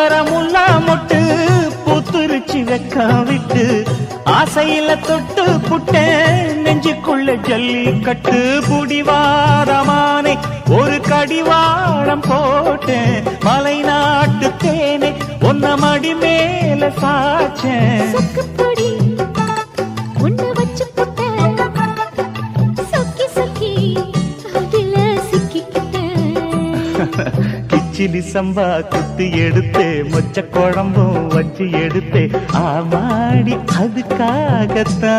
சக்கரமுல்லா மொட்டு பூத்துருச்சி வெக்கம் விட்டு ஆசையில தொட்டு புட்டேன் நெஞ்சுக்குள்ள ஜல்லிக்கட்டு புடிவாரமானே ஒரு கடிவாளம் போட்டேன் மலை நாட்டு தேனே ஒன்ன மடி மேல சாச்சேன் கிச்சிலி சம்பா குத்தி எடுத்தே மொச்ச குழம்பும் வச்சு எடுத்தே ஆமாடி அதுக்காகத்தான்